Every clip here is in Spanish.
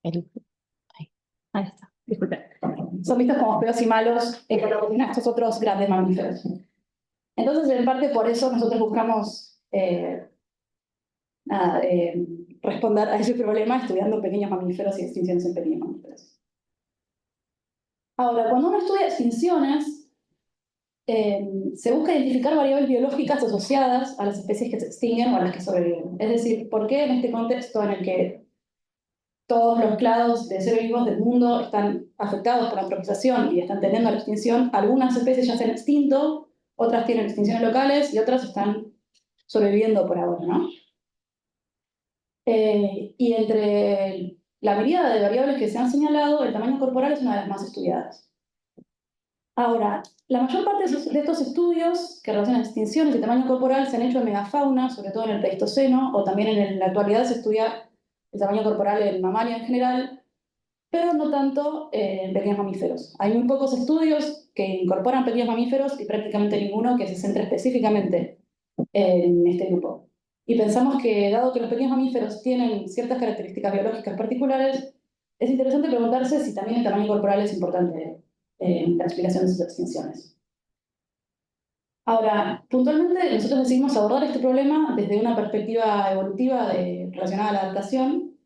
El- ahí, ahí está. Disculpe. Son vistos como feos y malos en comparación a estos otros grandes mamíferos. Entonces, en parte por eso nosotros buscamos nada, responder a ese problema estudiando pequeños mamíferos y extinciones en pequeños mamíferos. Ahora, cuando uno estudia extinciones, se busca identificar variables biológicas asociadas a las especies que se extinguen o a las que sobreviven. Es decir, ¿por qué en este contexto en el que todos los clados de seres vivos del mundo están afectados por la antropización y están tendiendo a la extinción, algunas especies ya se han extinto, otras tienen extinciones locales y otras están sobreviviendo por ahora, ¿no? Y entre la miríada de variables que se han señalado, el tamaño corporal es una de las más estudiadas. Ahora, la mayor parte de estos estudios que relacionan extinciones y tamaño corporal se han hecho en megafauna, sobre todo en el Pleistoceno, o también en la actualidad se estudia el tamaño corporal en mamalia en general, pero no tanto en pequeños mamíferos. Hay muy pocos estudios que incorporan pequeños mamíferos y prácticamente ninguno que se centre específicamente en este grupo. Y pensamos que, dado que los pequeños mamíferos tienen ciertas características biológicas particulares, es interesante preguntarse si también el tamaño corporal es importante en la explicación de sus extinciones. Ahora, puntualmente, nosotros decidimos abordar este problema desde una perspectiva evolutiva relacionada a la adaptación,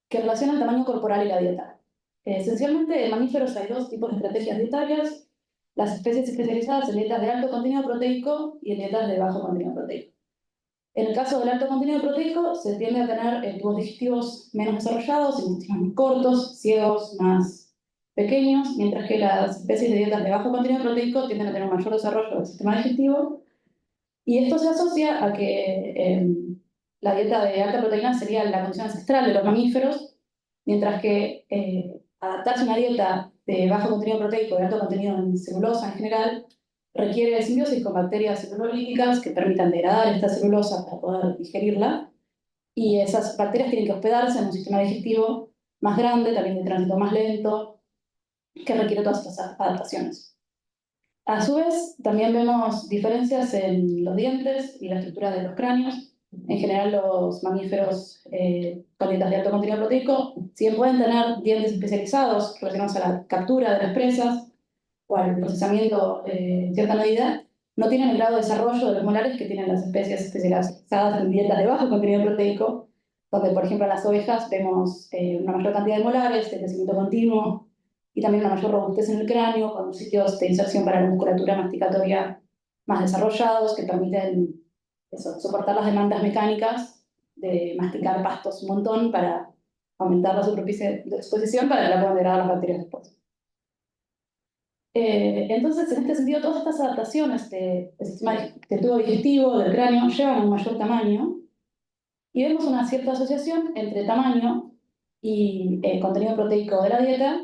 que relaciona el tamaño corporal y la dieta. Esencialmente, en mamíferos hay dos tipos de estrategias dietarias: las especies especializadas en dietas de alto contenido proteico y en dietas de bajo contenido proteico. En el caso del alto contenido proteico, se tiende a tener tubos digestivos menos desarrollados, intestinos más cortos, ciegos, más pequeños, mientras que las especies de dietas de bajo contenido proteico tienden a tener un mayor desarrollo del sistema digestivo, y esto se asocia a que la dieta de alta proteína sería la condición ancestral de los mamíferos, mientras que adaptarse a una dieta de bajo contenido proteico, de alto contenido en celulosa en general, requiere simbiosis con bacterias celulolíticas que permitan degradar esta celulosa para poder digerirla, y esas bacterias tienen que hospedarse en un sistema digestivo más grande, también de tránsito más lento, que requiere todas estas adaptaciones. A su vez, también vemos diferencias en los dientes y la estructura de los cráneos. En general, los mamíferos con dietas de alto contenido proteico, si bien pueden tener dientes especializados relacionados a la captura de las presas o al procesamiento en cierta medida, no tienen el grado de desarrollo de los molares que tienen las especies especializadas en dietas de bajo contenido proteico, donde, por ejemplo, en las ovejas vemos una mayor cantidad de molares, de crecimiento continuo, y también una mayor robustez en el cráneo, con sitios de inserción para la musculatura masticatoria más desarrollados, que permiten soportar las demandas mecánicas de masticar pastos un montón para aumentar la superficie de exposición para que la puedan degradar las bacterias después. Entonces, en este sentido, todas estas adaptaciones del sistema del tubo digestivo, del cráneo, llevan a un mayor tamaño, y vemos una cierta asociación entre tamaño y contenido proteico de la dieta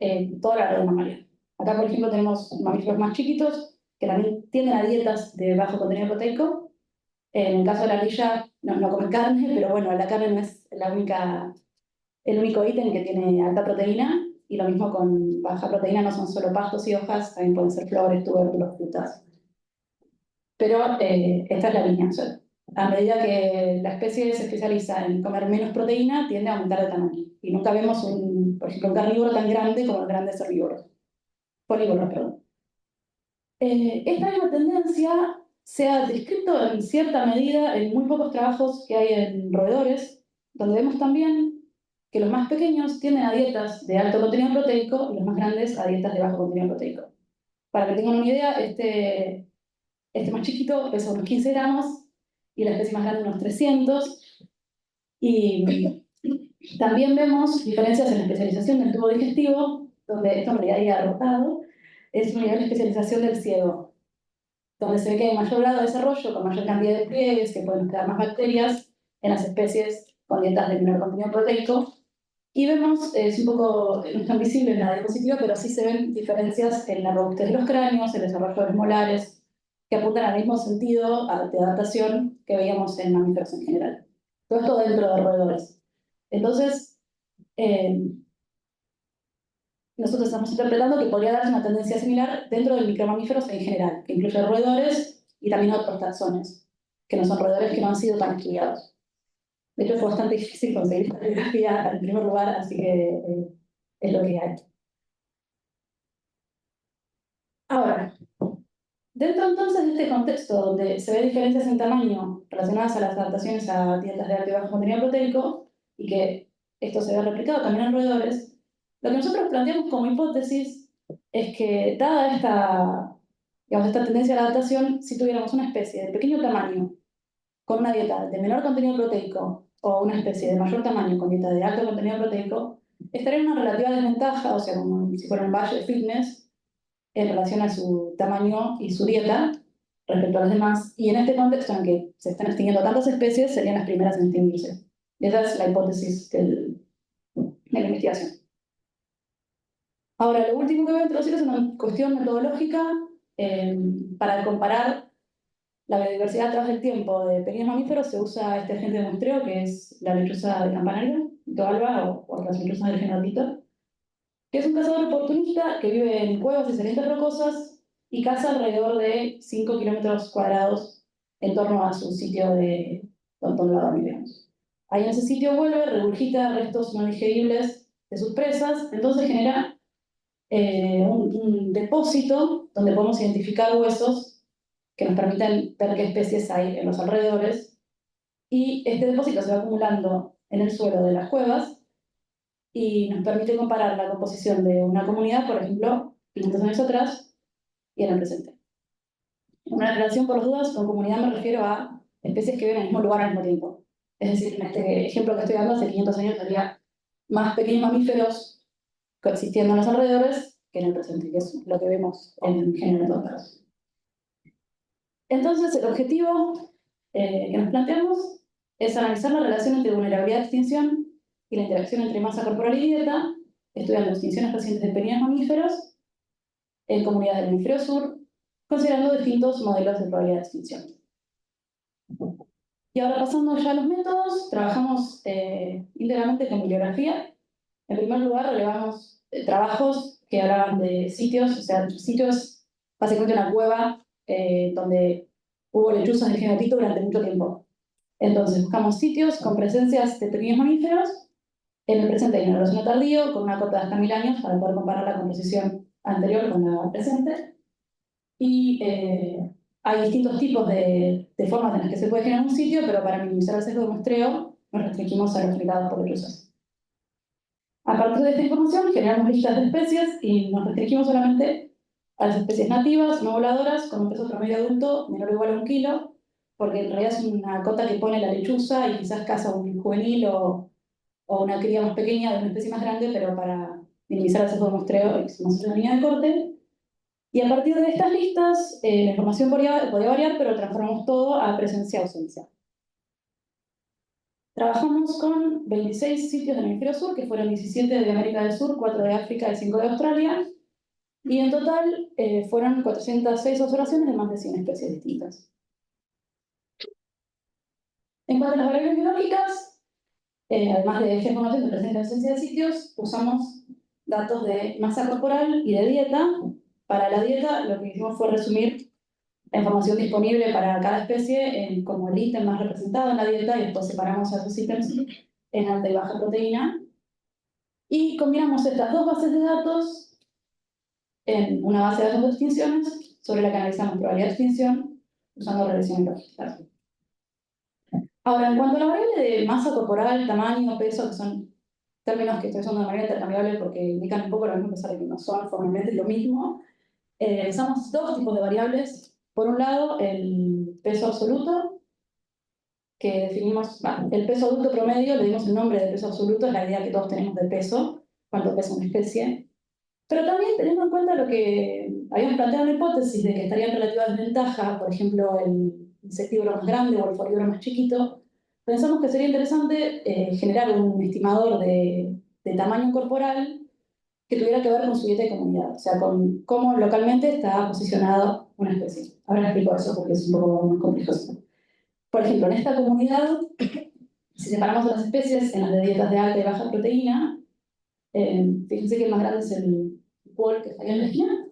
en toda la red mamaria. Acá, por ejemplo, tenemos mamíferos más chiquitos que también tienden a dietas de bajo contenido proteico. En el caso de la ardilla, no comen carne, pero bueno, la carne no es el único ítem que tiene alta proteína, y lo mismo con baja proteína, no son solo pastos y hojas, también pueden ser flores, tubérculos, frutas. Pero esta es la línea. O sea, a medida que la especie se especializa en comer menos proteína, tiende a aumentar de tamaño. Y nunca vemos, por ejemplo, un carnívoro tan grande como los grandes herbívoros. Polígonos, perdón. Esta misma tendencia se ha descrito en cierta medida en muy pocos trabajos que hay en roedores, donde vemos también que los más pequeños tienden a dietas de alto contenido proteico y los más grandes a dietas de bajo contenido proteico. Para que tengan una idea, este más chiquito pesa unos 15 gramos y la especie más grande unos 300. Y también vemos diferencias en la especialización del tubo digestivo, donde esto en realidad ya derrotado, es un nivel de especialización del ciego, donde se ve que hay un mayor grado de desarrollo, con mayor cantidad de pliegues, que pueden hospedar más bacterias en las especies con dietas de menor contenido proteico. Y vemos, es un poco, no es tan visible en la diapositiva, pero sí se ven diferencias en la robustez de los cráneos, el desarrollo de los molares, que apuntan al mismo sentido de adaptación que veíamos en mamíferos en general. Todo esto dentro de roedores. Entonces, nosotros estamos interpretando que podría darse una tendencia similar dentro de micromamíferos en general, que incluye roedores y también otros taxones, que no son roedores que no han sido tan estudiados. De hecho, fue bastante difícil conseguir esta bibliografía en primer lugar, así que es lo que hay. Ahora, dentro entonces de este contexto donde se ven diferencias en tamaño relacionadas a las adaptaciones a dietas de alto y bajo contenido proteico, y que esto se ve replicado también en roedores, lo que nosotros planteamos como hipótesis es que, dada esta tendencia a la adaptación, si tuviéramos una especie de pequeño tamaño con una dieta de menor contenido proteico o una especie de mayor tamaño con dieta de alto contenido proteico, estaría en una relativa desventaja, o sea, como si fuera un valle de fitness, en relación a su tamaño y su dieta respecto a los demás. Y en este contexto en que se están extinguiendo tantas especies, serían las primeras en extinguirse. Esa es la hipótesis de la investigación. Ahora, lo último que voy a introducir es una cuestión metodológica para comparar la biodiversidad a través del tiempo de pequeños mamíferos. Se usa este agente de muestreo, que es la lechuza de campanario, Tito alba o las lechuzas del genotito, que es un cazador oportunista que vive en cuevas y salientes rocosas y caza alrededor de 5 kilómetros cuadrados en torno a su sitio de donde la dormir, digamos. Ahí en ese sitio vuelve, regurgita restos no digeribles de sus presas, entonces genera un depósito donde podemos identificar huesos que nos permiten ver qué especies hay en los alrededores, y este depósito se va acumulando en el suelo de las cuevas y nos permite comparar la composición de una comunidad, por ejemplo, 500 años atrás y en el presente. Una relación, por las dudas, con comunidad me refiero a especies que viven en el mismo lugar al mismo tiempo. Es decir, en este ejemplo que estoy dando, hace 500 años había más pequeños mamíferos coexistiendo en los alrededores que en el presente, que es lo que vemos en general en todos casos. Entonces, el objetivo que nos planteamos es analizar la relación entre vulnerabilidad y extinción y la interacción entre masa corporal y dieta, estudiando extinciones recientes de pequeños mamíferos en comunidades del hemisferio sur, considerando distintos modelos de probabilidad de extinción. Y ahora, pasando ya a los métodos, trabajamos íntegramente con bibliografía. En primer lugar, relevamos trabajos que hablaban de sitios, o sea, sitios, básicamente una cueva donde hubo lechuzas de genotito durante mucho tiempo. Entonces, buscamos sitios con presencias de pequeños mamíferos en el presente y en el Eoceno tardío, con una cota de hasta 1000 años para poder comparar la composición anterior con la presente. Y hay distintos tipos de formas en las que se puede generar un sitio, pero para minimizar el sesgo de muestreo nos restringimos a los generados por lechuzas. A partir de esta información generamos listas de especies y nos restringimos solamente a las especies nativas, no voladoras, con un peso promedio adulto menor o igual a 1 kilo, porque en realidad es una cota que pone la lechuza y quizás caza un juvenil o una cría más pequeña de una especie más grande, pero para minimizar el sesgo de muestreo hicimos una línea de corte. Y a partir de estas listas, la información podía variar, pero transformamos todo a presencia-ausencia. Trabajamos con 26 sitios del hemisferio sur, que fueron 17 de América del Sur, 4 de África y 5 de Australia, y en total fueron 406 observaciones de más de 100 especies distintas. En cuanto a las variables biológicas, además de esta información de presencia y ausencia de sitios, usamos datos de masa corporal y de dieta. Para la dieta, lo que hicimos fue resumir la información disponible para cada especie como el ítem más representado en la dieta, y después separamos a esos ítems en alta y baja proteína. Y combinamos estas dos bases de datos en una base de datos de extinciones sobre la que analizamos probabilidad de extinción usando regresiones lógicas. Ahora, en cuanto a la variable de masa corporal, tamaño, peso, que son términos que estoy usando de manera intercambiable porque indican un poco lo mismo, a pesar de que no son formalmente lo mismo, usamos dos tipos de variables. Por un lado, el peso absoluto, que definimos, el peso adulto promedio, le dimos el nombre de peso absoluto, es la idea que todos tenemos de peso, cuánto pesa una especie. Pero también teniendo en cuenta lo que habíamos planteado en la hipótesis de que estaría en relativa desventaja, por ejemplo, el insectívoro más grande o el folívoro más chiquito, pensamos que sería interesante generar un estimador de tamaño corporal que tuviera que ver con su dieta y comunidad, o sea, con cómo localmente está posicionado una especie. Ahora explico eso porque es un poco más complejo. Por ejemplo, en esta comunidad, si separamos las especies en las de dietas de alta y baja proteína, fíjense que el más grande es el Paul, que está ahí en la esquina.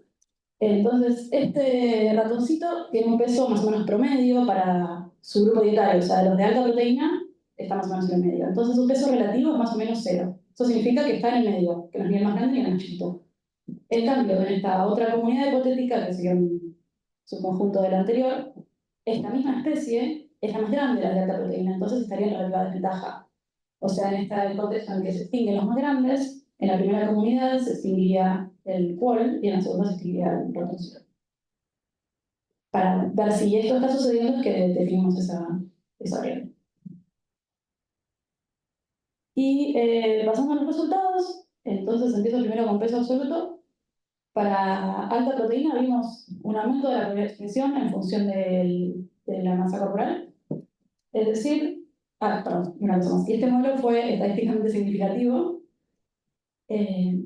Entonces, este ratoncito tiene un peso más o menos promedio para su grupo dietario, o sea, de los de alta proteína, está más o menos en el medio. Entonces su peso relativo es más o menos cero. Eso significa que está en el medio, que no es ni el más grande ni el más chiquito. En cambio, en esta otra comunidad hipotética, que sería un subconjunto de la anterior, esta misma especie es la más grande de las de alta proteína, entonces estaría en relativa desventaja. O sea, en este contexto en el que se extinguen los más grandes, en la primera comunidad se extinguiría el quol y en la segunda se extinguiría el ratoncito. Para ver si esto está sucediendo es que definimos esa variable. Y pasando a los resultados, entonces empiezo primero con peso absoluto. Para alta proteína vimos un aumento de la probabilidad de extinción en función de la masa corporal. Es decir, perdón, una cosa más. Y este modelo fue estadísticamente significativo. Eh,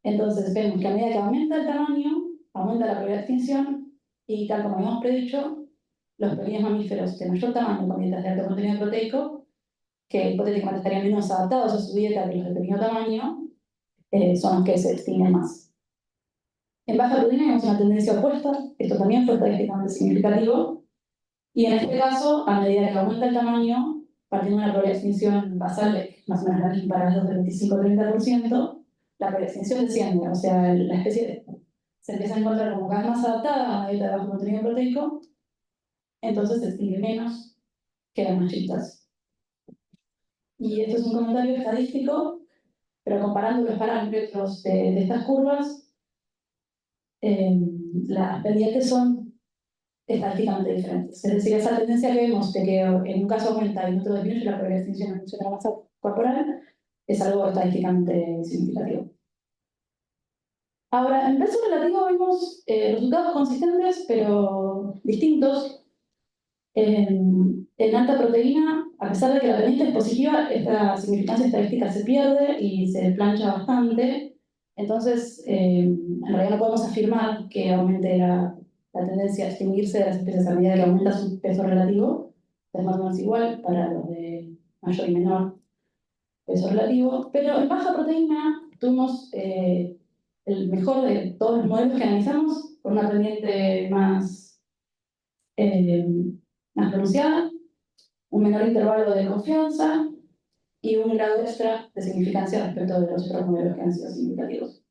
entonces vemos que a medida que aumenta el tamaño, aumenta la probabilidad de extinción y tal como habíamos predicho, los pequeños mamíferos de mayor tamaño con dietas de alto contenido proteico, que hipotéticamente estarían menos adaptados a su dieta que los de pequeño tamaño, son los que se extinguen más. En baja proteína vemos una tendencia opuesta, esto también fue estadísticamente significativo, y en este caso, a medida que aumenta el tamaño, partiendo de una probabilidad de extinción basal de más o menos la misma para los del 25-30%, la probabilidad de extinción desciende, o sea, la especie se empieza a encontrar como cada vez más adaptada a una dieta de bajo contenido proteico, entonces se extingue menos que las más chicas. Y esto es un comentario estadístico, pero comparando los parámetros de estas curvas, las pendientes son estadísticamente diferentes. Es decir, esa tendencia que vemos de que en un caso aumenta y en otro disminuye la probabilidad de extinción en función de la masa corporal es algo estadísticamente significativo. Ahora, en peso relativo vemos resultados consistentes pero distintos. En alta proteína, a pesar de que la tendencia es positiva, esta significancia estadística se pierde y se plancha bastante. Entonces, en realidad no podemos afirmar que aumente la tendencia a extinguirse de las especies a medida que aumenta su peso relativo. Es más o menos igual para los de mayor y menor peso relativo. Pero en baja proteína tuvimos el mejor de todos los modelos que analizamos, con una pendiente eh, más pronunciada, un menor intervalo de confianza y un grado extra de significancia respecto de los otros modelos que han sido significativos.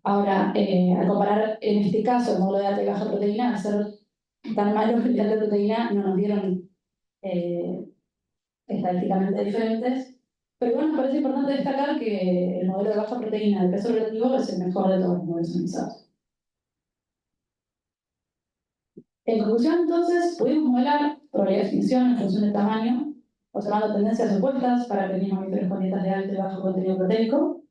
Ahora, al comparar en este caso el modelo de alta y baja proteína, al ser tan malo el de alta proteína, no nos dieron estadísticamente diferentes, pero igual nos parece importante destacar que el modelo de baja proteína de peso relativo es el mejor de todos los modelos analizados. En conclusión, entonces, pudimos modelar probabilidad de extinción en función del tamaño, observando tendencias opuestas para pequeños mamíferos con dietas de alto y bajo contenido proteico.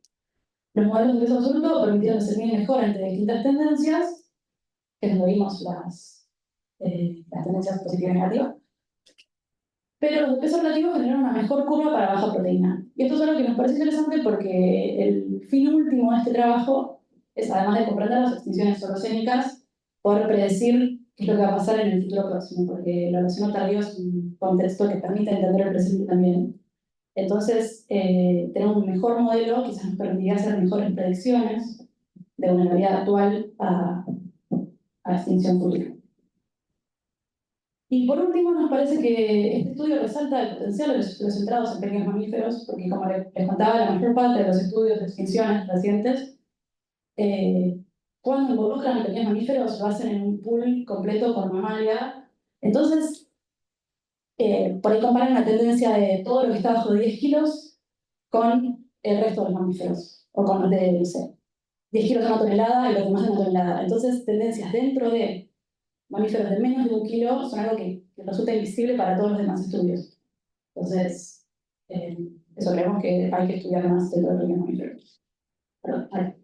Los modelos de peso absoluto permitieron discernir mejor entre distintas tendencias, que es donde vimos las tendencias positivas y negativas. Pero los de peso relativo generaron una mejor curva para baja proteína. Y esto es algo que nos parece interesante porque el fin último de este trabajo es, además de comprender las extinciones holocénicas, poder predecir qué es lo que va a pasar en el futuro próximo, porque el Holoceno tardío es un contexto que permite entender el presente también. Entonces, tener un mejor modelo quizás nos permitiría hacer mejores predicciones de una realidad actual a extinción futura. Y por último, nos parece que este estudio resalta el potencial de los estudios centrados en pequeños mamíferos, porque como les contaba, la mayor parte de los estudios de extinciones recientes, cuando involucran a pequeños mamíferos, lo hacen en un pool completo con mamalia. Entonces, por ahí comparan la tendencia de todo lo que está bajo de 10 kilos con el resto de los mamíferos, o con los de, no sé, 10 kilos de una tonelada y los demás de una tonelada. Entonces, tendencias dentro de mamíferos de menos de 1 kilo son algo que resulta invisible para todos los demás estudios. Entonces, eso creemos que hay que estudiar más dentro de los mamíferos. Perdón, ahí.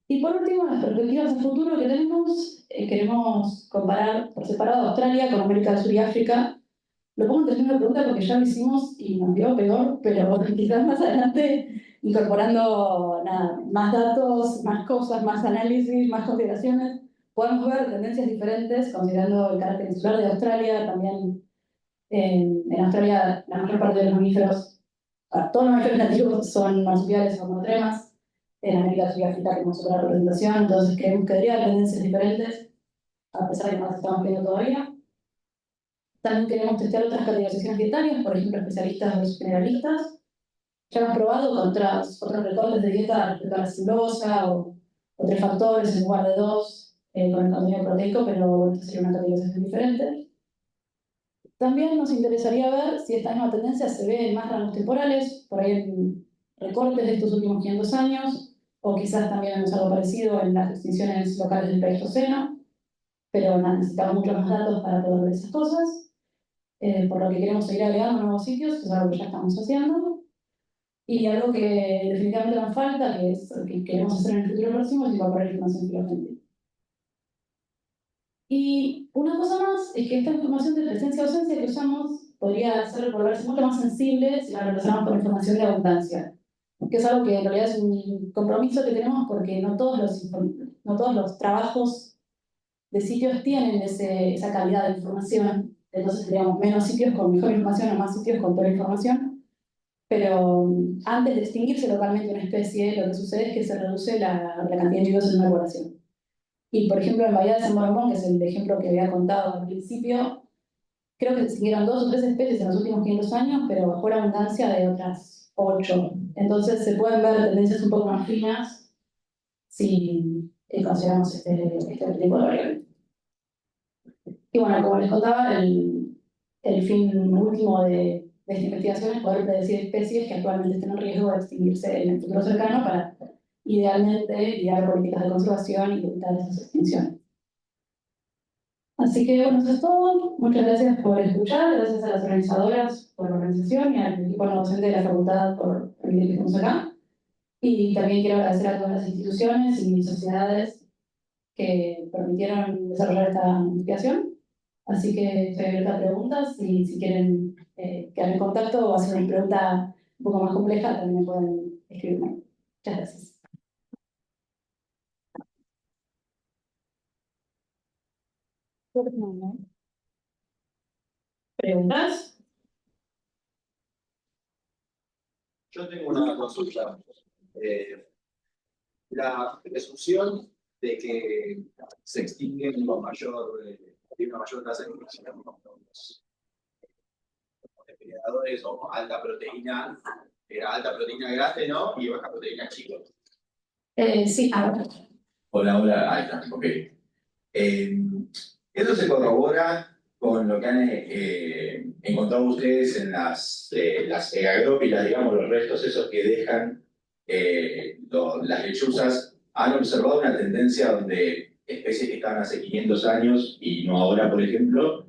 Y por último, las perspectivas de futuro que tenemos, queremos comparar por separado Australia con América del Sur y África. Lo pongo en términos de pregunta porque ya lo hicimos y nos dio peor, pero quizás más adelante, incorporando nada, más datos, más cosas, más análisis, más consideraciones, podemos ver tendencias diferentes, considerando el carácter insular de Australia. También en Australia la mayor parte de los mamíferos, todos los mamíferos nativos son marsupiales o monotremas. En América del Sur y África tenemos otra representación, entonces creemos que debería haber tendencias diferentes, a pesar de que no las estamos viendo todavía. También queremos testear otras categorizaciones dietarias, por ejemplo, especialistas versus generalistas. Ya hemos probado con otros recortes de dieta respecto a la celulosa o 3 factores en lugar de 2 con el contenido proteico, pero bueno, esta sería una categorización diferente. También nos interesaría ver si esta misma tendencia se ve en más rangos temporales, por ahí en recortes de estos últimos 500 años, o quizás también vemos algo parecido en las extinciones locales del Pleistoceno, pero nada, necesitamos muchos más datos para poder ver esas cosas, por lo que queremos seguir agregando nuevos sitios, que es algo que ya estamos haciendo. Y algo que definitivamente nos falta, que es lo que queremos hacer en el futuro próximo, es incorporar información filogenética. Y una cosa más es que esta información de presencia-ausencia que usamos podría volverse mucho más sensible si la relacionamos con información de abundancia, que es algo que en realidad es un compromiso que tenemos porque no todos los trabajos de sitios tienen esa calidad de información. Entonces tendríamos menos sitios con mejor información o más sitios con peor información. Pero antes de extinguirse localmente una especie, lo que sucede es que se reduce la cantidad de individuos en una población. Y por ejemplo, en Bahía de San Borondón, que es el ejemplo que había contado al principio, creo que se extinguieron 2 o 3 especies en los últimos 500 años, pero bajó la abundancia de otras 8. Entonces se pueden ver tendencias un poco más finas si consideramos este tipo de variable. Y bueno, como les contaba, el fin último de esta investigación es poder predecir especies que actualmente estén en riesgo de extinguirse en el futuro cercano para, idealmente, guiar políticas de conservación y evitar esas extinciones. Así que bueno, eso es todo. Muchas gracias por escuchar, gracias a las organizadoras por la organización y al equipo no docente de la facultad por permitir que estemos acá. Y también quiero agradecer a todas las instituciones y sociedades que permitieron desarrollar esta investigación. Así que estoy abierta a preguntas y si quieren quedar en contacto o hacer una pregunta un poco más compleja, también me pueden escribirme. Muchas gracias. ¿Preguntas? Yo tengo una consulta. La presunción de que se extinguen con tiene una mayor tasa de extinción con los depredadores o alta proteína, era alta proteína grande, ¿no? Y baja proteína chico. Sí, ahora. Hola, ahí está, ok. Eso se corrobora con lo que han encontrado ustedes en las egagrópilas, digamos, los restos esos que dejan las lechuzas. ¿Han observado una tendencia donde especies que estaban hace 500 años y no ahora, por ejemplo,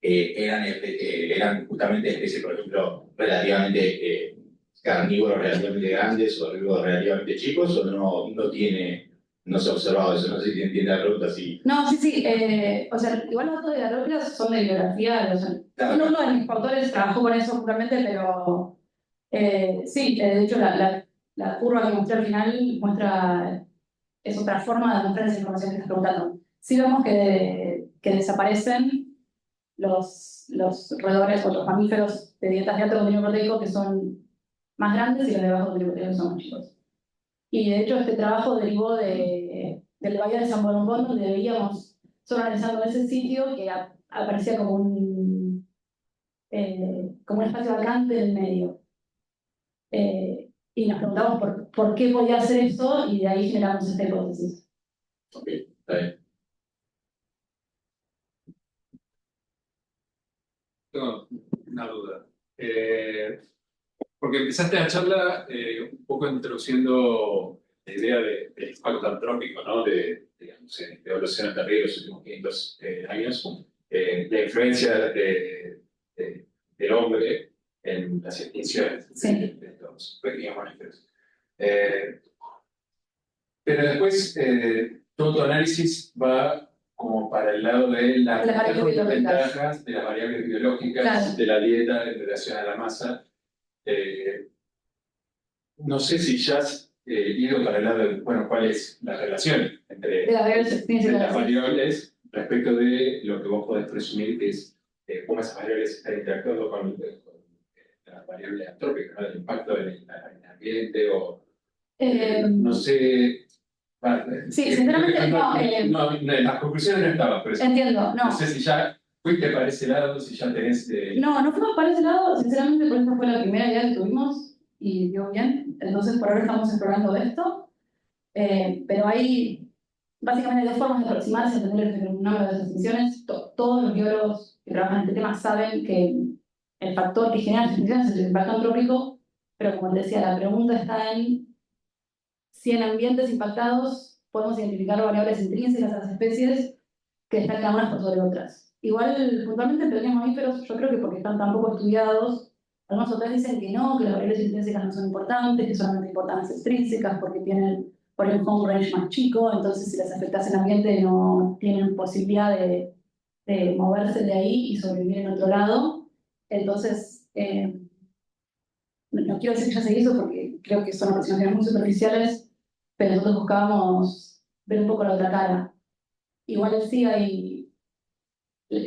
eran justamente especies, por ejemplo, relativamente carnívoros relativamente grandes o herbívoros relativamente chicos, o no se ha observado eso? No sé si entiende la pregunta, sí. No, sí. O sea, igual los datos de la rótula son de bibliografía. Claro. Uno de mis autores trabajó con eso justamente, pero sí, de hecho la curva que mostré al final es otra forma de mostrar esa información que estás preguntando. Sí vemos que desaparecen los roedores o los mamíferos de dietas de alto contenido proteico que son más grandes y los de bajo contenido proteico son más chicos. Y de hecho este trabajo derivó del Bahía de San Borondón, donde veíamos, solo analizando ese sitio, que aparecía como un espacio vacante en el medio. Y nos preguntamos por qué podía hacer eso y de ahí generamos esta hipótesis. Ok, está bien. Tengo una duda. Porque empezaste la charla un poco introduciendo la idea del impacto antrópico, ¿no? Digamos, de evolución a través de los últimos 500 años, la influencia del hombre en las extinciones de estos pequeños mamíferos. Pero después todo tu análisis va como para el lado de las ventajas de las variables biológicas, claro, de la dieta en relación a la masa. No sé si ya has ido para el lado de, bueno, cuál es la relación entre las variables respecto de lo que vos podés presumir que es cómo esas variables están interactuando con las variables antrópicas, ¿no? El impacto en el ambiente o no sé. Sí, sinceramente no, en las conclusiones no estaba, pero entiendo, no. No sé si ya fuiste para ese lado, si ya tenés... No fuimos para ese lado, sinceramente, porque esta fue la primera idea que tuvimos y dio bien. Entonces, por ahora estamos explorando esto. Pero hay básicamente dos formas de aproximarse a entender el fenómeno de las extinciones. Todos los biólogos que trabajan en este tema saben que el factor que genera las extinciones es el impacto antrópico, pero como te decía, la pregunta está en si en ambientes impactados podemos identificar variables intrínsecas a las especies que destacan unas por sobre otras. Igual, puntualmente en pequeños mamíferos, yo creo que porque están tan poco estudiados, algunos autores dicen que no, que las variables intrínsecas no son importantes, que solamente importan las extrínsecas porque tienen por el home range más chico, entonces si las afectas en el ambiente no tienen posibilidad de moverse de ahí y sobrevivir en otro lado. Entonces, no quiero decir que ya se hizo porque creo que son aproximaciones muy superficiales, pero nosotros buscábamos ver un poco la otra cara. Igual sí hay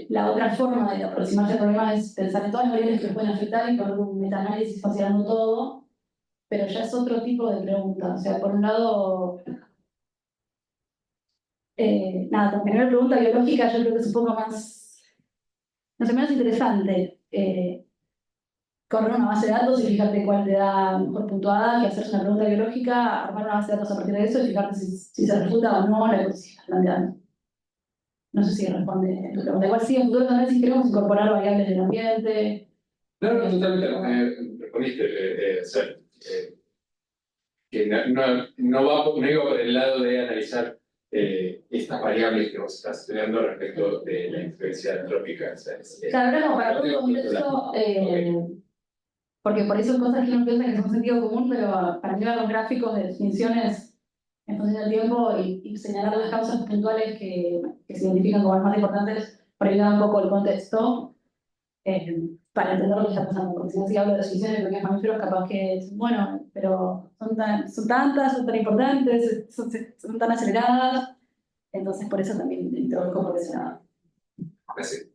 la otra forma de aproximarse al problema es pensar en todas las variables que pueden afectar y poner un metaanálisis considerando todo, pero ya es otro tipo de pregunta. O sea, por un lado, nada, como primera pregunta biológica yo creo que es un poco más, no sé, menos interesante. Correr una base de datos y fijarte cuál te da mejor puntuada que hacerse una pregunta biológica, armar una base de datos a partir de eso y fijarte si se refuta o no la hipótesis que estás planteando. No sé si responde tu pregunta. Igual sí, en futuro también si queremos incorporar variables del ambiente. No, totalmente, respondiste, que no iba por el lado de analizar estas variables que vos estás estudiando respecto de la influencia antrópica. O sea, Claro, no, para todo el contexto, porque por eso hay cosas que uno piensa que son sentido común, pero para mí los gráficos de definiciones en función del tiempo y señalar las causas puntuales que se identifican como las más importantes, para ayudar un poco el contexto, para entender lo que está pasando. Porque si no, si hablo de definiciones de pequeños mamíferos, capaz que es, bueno, pero son tantas, son tan importantes, son tan aceleradas, entonces por eso también introduzco por ese lado. Gracias.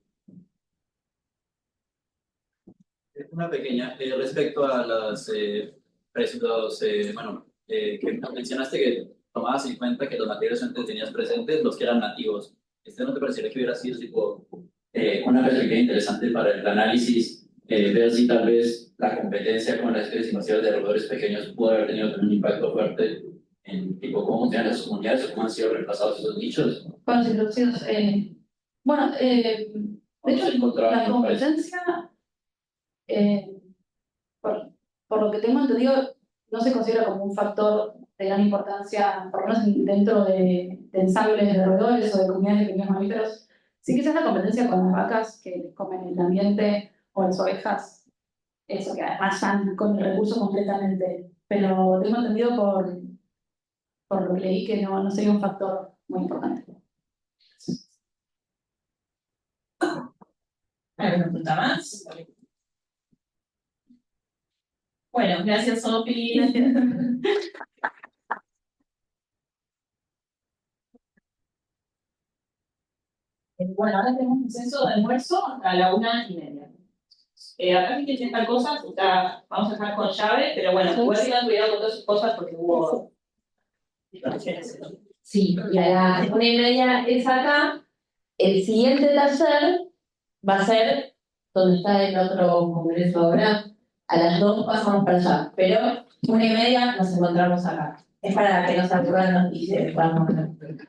Una pequeña, respecto a que mencionaste que tomabas en cuenta que los materiales antes tenías presentes, los que eran nativos. ¿No te parecería que hubiera sido tipo, una perspectiva interesante para el análisis, ver si tal vez la competencia con las especies invasivas de roedores pequeños pudo haber tenido un impacto fuerte en tipo cómo funcionan las comunidades o cómo han sido reemplazados esos nichos? Con los introducidos, bueno, de hecho, la competencia, por lo que tengo entendido, no se considera como un factor de gran importancia, por lo menos dentro de ensambles de roedores o de comunidades de pequeños mamíferos. Sí, quizás la competencia con las vacas que les comen el ambiente o las ovejas, eso que arrasan con el recurso completamente. Pero tengo entendido por lo que leí que no sería un factor muy importante. ¿Alguna pregunta más? Bueno, gracias, Sofi. Bueno, ahora tenemos un censo de almuerzo hasta la 1:30. Acá sí que hay cosas, o sea, vamos a estar con llave, pero bueno, igual tengan cuidado con todas sus cosas porque hubo situaciones. Sí, y a las 1:30 es acá. El siguiente taller va a ser donde está el otro congreso ahora. A las 2 pasamos para allá, pero 1:30 nos encontramos acá. Es para que nos acuerden y se podamos ver.